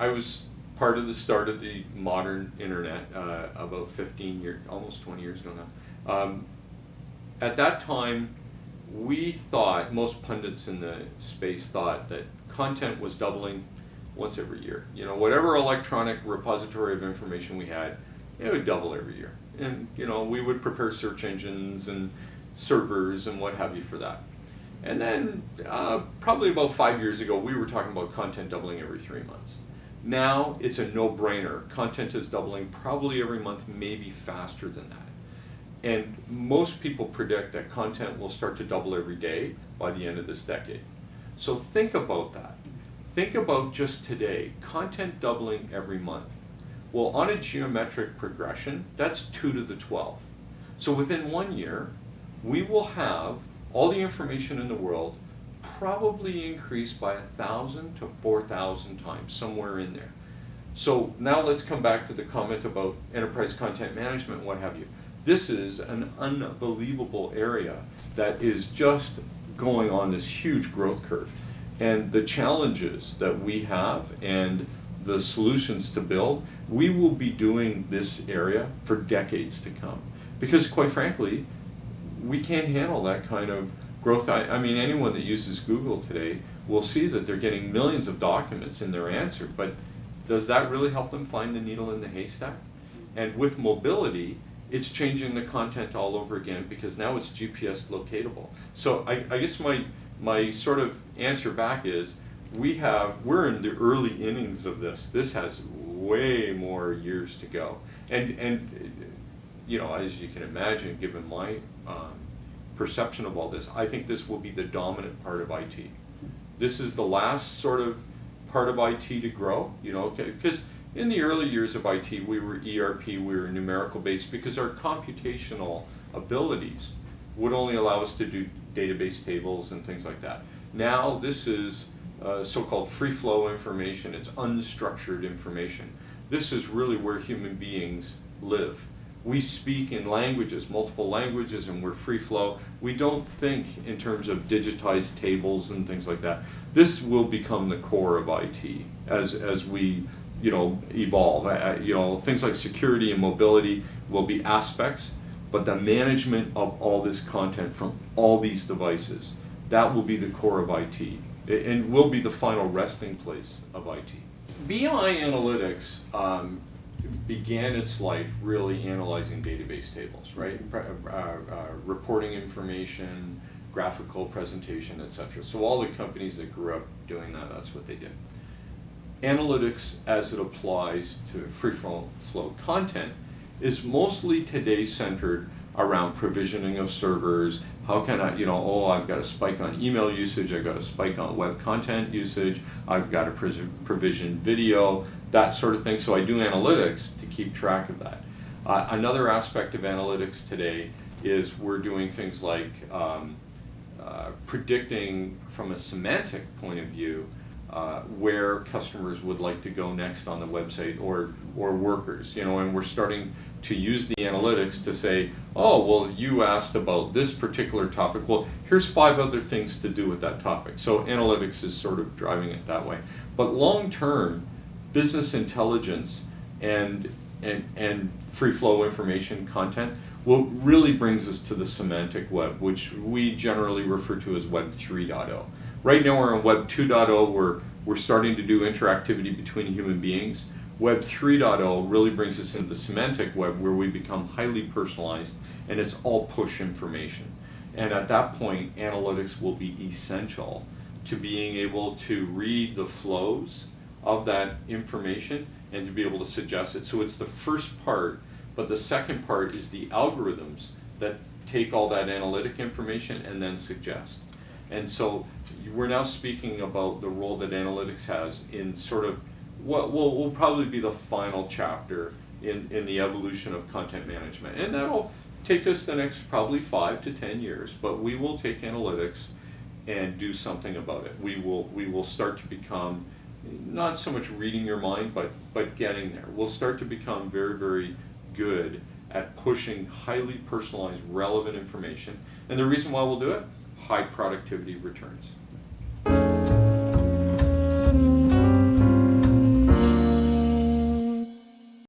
I was part of the start of the modern internet about 15 years, almost 20 years ago now. At that time, we thought, most pundits in the space thought that content was doubling once every year. You know, whatever electronic repository of information we had, it would double every year. And, you know, we would prepare search engines and servers and what have you for that. And then probably about 5 years ago, we were talking about content doubling every 3 months. Now it's a no-brainer. Content is doubling probably every month, maybe faster than that. And most people predict that content will start to double every day by the end of this decade. So think about that. Think about just today, content doubling every month. Well, on a geometric progression, that's 2 to the 12. So within 1 year, we will have all the information in the world probably increased by 1,000 to 4,000 times, somewhere in there. So now let's come back to the comment about enterprise content management, what have you. This is an unbelievable area that is just going on this huge growth curve. And the challenges that we have and the solutions to build, we will be doing this area for decades to come. Because quite frankly, we can't handle that kind of growth. I mean, anyone that uses Google today will see that they're getting millions of documents in their answer, but does that really help them find the needle in the haystack? And with mobility, it's changing the content all over again because now it's GPS locatable. So I guess my sort of answer back is we're in the early innings of this. This has way more years to go. And you know, as you can imagine, given my perception of all this, I think this will be the dominant part of IT. This is the last sort of part of IT to grow, you know, because in the early years of IT, we were ERP, we were numerical based because our computational abilities would only allow us to do database tables and things like that. Now this is so-called free flow information, it's unstructured information. This is really where human beings live. We speak in languages, multiple languages, and we're free flow. We don't think in terms of digitized tables and things like that. This will become the core of IT as we, you know, evolve. You know, things like security and mobility will be aspects, but the management of all this content from all these devices, that will be the core of IT and will be the final resting place of IT. BI analytics began its life really analyzing database tables, right? Reporting information, graphical presentation, etc. So all the companies that grew up doing that, that's what they did. Analytics as it applies to free flow content is mostly today centered around provisioning of servers. How can I, you know, oh, I've got a spike on email usage, I've got a spike on web content usage, I've got to provision video, that sort of thing. So I do analytics to keep track of that. Another aspect of analytics today is we're doing things like predicting from a semantic point of view where customers would like to go next on the website or workers, you know, and we're starting to use the analytics to say, oh, well, you asked about this particular topic. Well, here's 5 other things to do with that topic. So analytics is sort of driving it that way. But long term, business intelligence and free flow information content will really brings us to the semantic web, which we generally refer to as Web 3.0. Right now we're on Web 2.0, we're starting to do interactivity between human beings. Web 3.0 really brings us into the semantic web where we become highly personalized and it's all push information. And at that point, analytics will be essential to being able to read the flows of that information and to be able to suggest it. So it's the first part, but the second part is the algorithms that take all that analytic information and then suggest. And so we're now speaking about the role that analytics has in sort of what will probably be the final chapter in the evolution of content management. And that'll take us the next probably 5 to 10 years, but we will take analytics and do something about it. We will start to become not so much reading your mind, but getting there. We'll start to become very, very good at pushing highly personalized, relevant information. And the reason why we'll do it, high productivity returns.